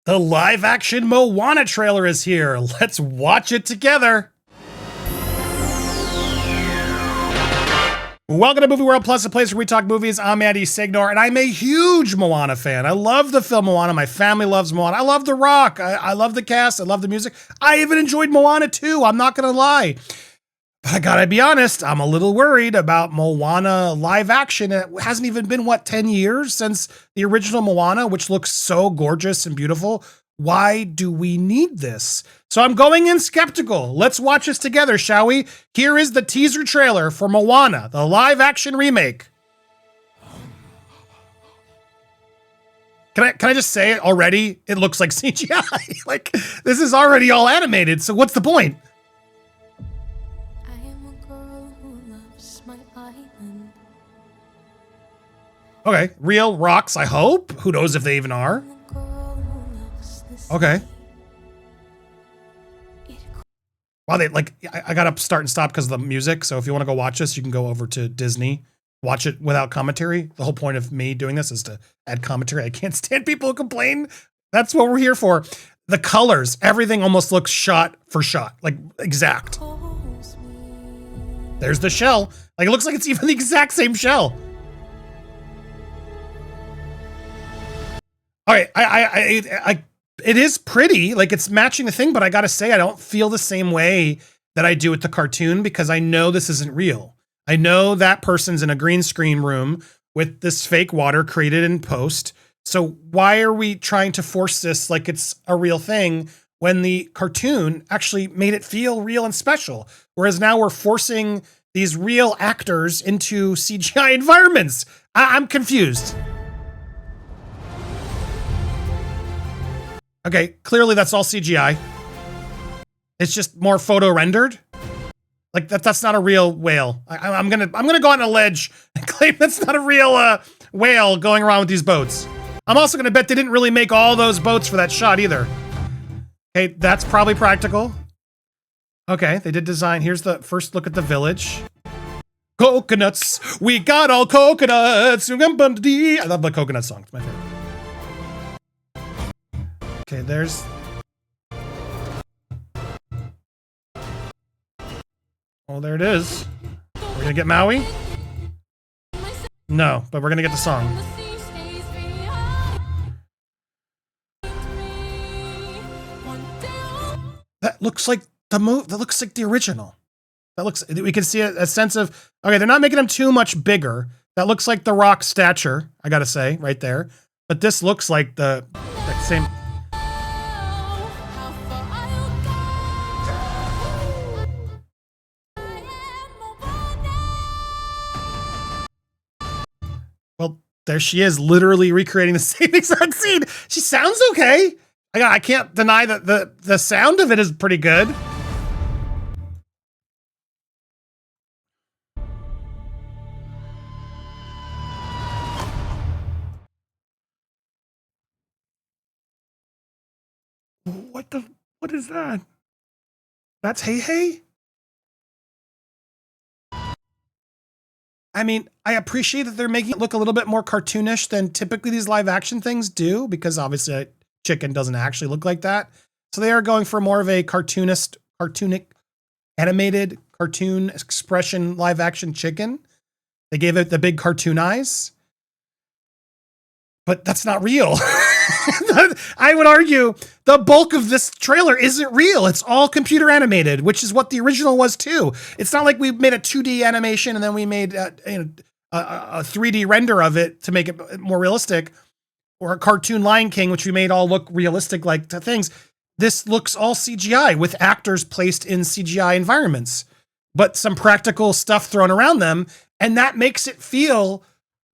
The live action Moana trailer is here. Let's watch it together. Welcome to Movie World Plus, a place where we talk movies. I'm Andy Signor, and I'm a huge Moana fan. I love the film Moana. My family loves Moana. I love The Rock. I love the cast. I love the music. I even enjoyed Moana 2. I'm not going to lie. But I gotta be honest, I'm a little worried about Moana live action. It hasn't even been, 10 years since the original Moana, which looks so gorgeous and beautiful. Why do we need this? So I'm going in skeptical. Let's watch this together, shall we? Here is the teaser trailer for Moana, the live action remake. Can I just say it already? It looks like CGI. Like, this is already all animated, so what's the point? Okay, real rocks, I hope. Who knows if they even are? Okay. Wow, I gotta start and stop because of the music. So if you want to go watch this, you can go over to Disney. Watch it without commentary. The whole point of me doing this is to add commentary. I can't stand people who complain. That's what we're here for. The colors, everything almost looks shot for shot, like exact. There's the shell. Like, it looks like it's even the exact same shell. All right, it is pretty, like it's matching the thing, but I gotta say, I don't feel the same way that I do with the cartoon because I know this isn't real. I know that person's in a green screen room with this fake water created in post. So why are we trying to force this like it's a real thing when the cartoon actually made it feel real and special? Whereas now we're forcing these real actors into CGI environments. I'm confused. Okay, clearly that's all CGI. It's just more photo rendered. Like that's not a real whale. I'm gonna go on a ledge and claim that's not a real whale going around with these boats. I'm also gonna bet they didn't really make all those boats for that shot either. Okay, that's probably practical. Okay, they did design. Here's the first look at the village. Coconuts, we got all coconuts. I love the coconut song. It's my favorite. Okay, there's... Oh, there it is. We're gonna get Maui? No, but we're gonna get the song. That looks like the that looks like the original. That looks... We can see a sense of... Okay, they're not making him too much bigger. That looks like the Rock stature, I gotta say, right there. But this looks like the same... Well, there she is, literally recreating the same exact scene. She sounds okay. I can't deny that the sound of it is pretty good. What is that? That's Heihei? I mean, I appreciate that they're making it look a little bit more cartoonish than typically these live action things do, because obviously a chicken doesn't actually look like that. So they are going for more of a cartoonic, animated cartoon expression live action chicken. They gave it the big cartoon eyes, but that's not real. I would argue the bulk of this trailer isn't real. It's all computer animated, which is what the original was too. It's not like we made a 2D animation and then we made a 3D render of it to make it more realistic, or a cartoon Lion King, which we made all look realistic like things. This looks all CGI with actors placed in CGI environments, but some practical stuff thrown around them. And that makes it feel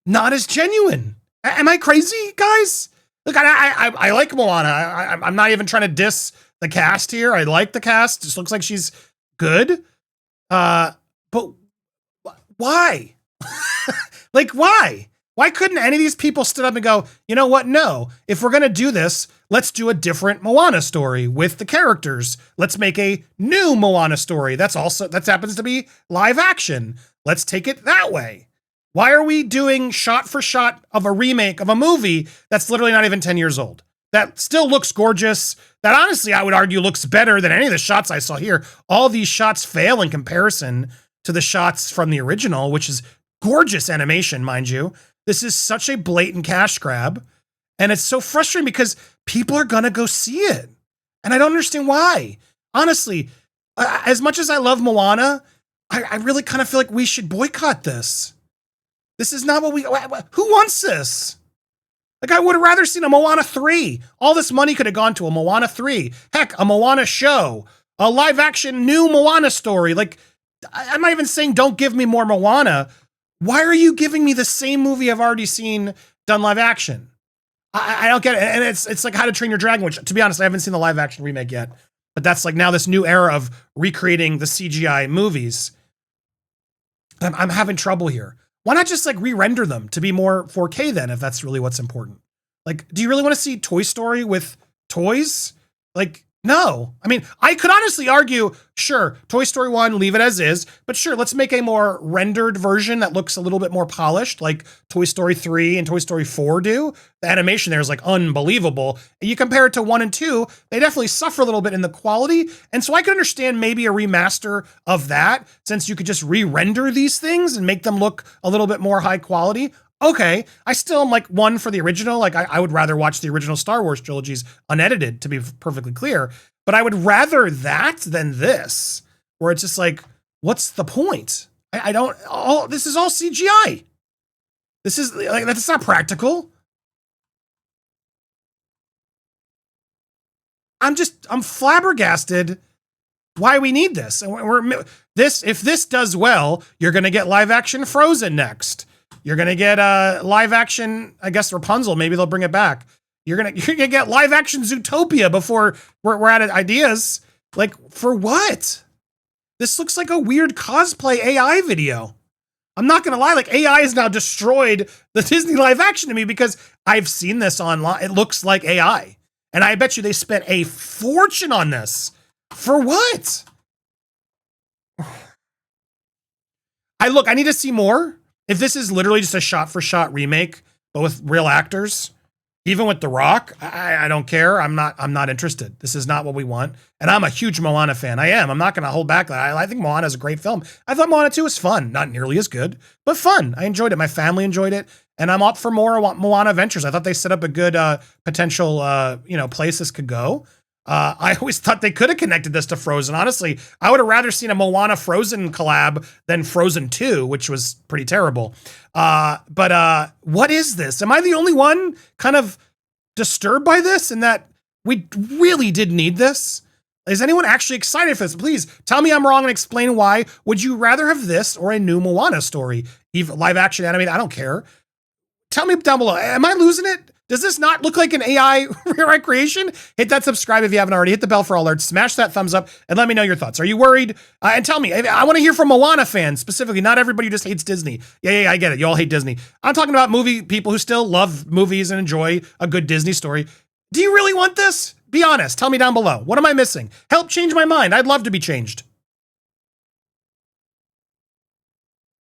not as genuine. Am I crazy, guys? Look, I like Moana. I'm not even trying to diss the cast here. I like the cast. Just looks like she's good. But why? Like, why? Why couldn't any of these people stood up and go, you know what? No, if we're going to do this, let's do a different Moana story with the characters. Let's make a new Moana story. That happens to be live action. Let's take it that way. Why are we doing shot for shot of a remake of a movie that's literally not even 10 years old? that still looks gorgeous, that honestly I would argue looks better than any of the shots I saw here. All these shots fail in comparison to the shots from the original, which is gorgeous animation, mind you. This is such a blatant cash grab. And it's so frustrating because people are gonna go see it. And I don't understand why. Honestly, as much as I love Moana, I really kind of feel like we should boycott this. This is not what who wants this? Like, I would have rather seen a Moana 3. All this money could have gone to a Moana 3. Heck, a Moana show, a live action new Moana story. Like, I'm not even saying don't give me more Moana. Why are you giving me the same movie I've already seen done live action? I don't get it. And it's like How to Train Your Dragon, which, to be honest, I haven't seen the live action remake yet. But that's like now this new era of recreating the CGI movies. I'm having trouble here. Why not just like re-render them to be more 4K then, if that's really what's important? Like, do you really want to see Toy Story with toys? Like, no. I mean, I could honestly argue, sure, Toy Story 1, leave it as is, but sure, let's make a more rendered version that looks a little bit more polished, like Toy Story 3 and Toy Story 4 do. The animation there is like unbelievable. And you compare it to 1 and 2, they definitely suffer a little bit in the quality. And so I could understand maybe a remaster of that, since you could just re-render these things and make them look a little bit more high quality. Okay, I still am like one for the original. Like I would rather watch the original Star Wars trilogies unedited, to be perfectly clear. But I would rather that than this, where it's just like, what's the point? I don't, this is all CGI. This is like, that's not practical. I'm flabbergasted why we need this. And if this does well, you're going to get live action Frozen next. You're going to get live action, I guess, Rapunzel. Maybe they'll bring it back. You're gonna get live action Zootopia before we're out of ideas. Like, for what? This looks like a weird cosplay AI video. I'm not gonna lie, like AI has now destroyed the Disney live action to me because I've seen this online. It looks like AI. And I bet you they spent a fortune on this. For what? I need to see more. If this is literally just a shot-for-shot remake, but with real actors, even with The Rock, I don't care. I'm not interested. This is not what we want. And I'm a huge Moana fan. I am. I'm not going to hold back. I think Moana is a great film. I thought Moana 2 was fun. Not nearly as good, but fun. I enjoyed it. My family enjoyed it. And I'm up for more Moana adventures. I thought they set up a good potential place this could go. I always thought they could have connected this to Frozen. Honestly, I would have rather seen a Moana Frozen collab than Frozen 2, which was pretty terrible. But what is this? Am I the only one kind of disturbed by this and that we really did need this? Is anyone actually excited for this? Please tell me I'm wrong and explain why. Would you rather have this or a new Moana story? Even live action animated, I don't care. Tell me down below. Am I losing it? Does this not look like an AI recreation? Hit that subscribe if you haven't already. Hit the bell for alerts. Smash that thumbs up and let me know your thoughts. Are you worried? And tell me. I want to hear from Moana fans specifically. Not everybody who just hates Disney. Yeah, I get it. You all hate Disney. I'm talking about movie people who still love movies and enjoy a good Disney story. Do you really want this? Be honest. Tell me down below. What am I missing? Help change my mind. I'd love to be changed.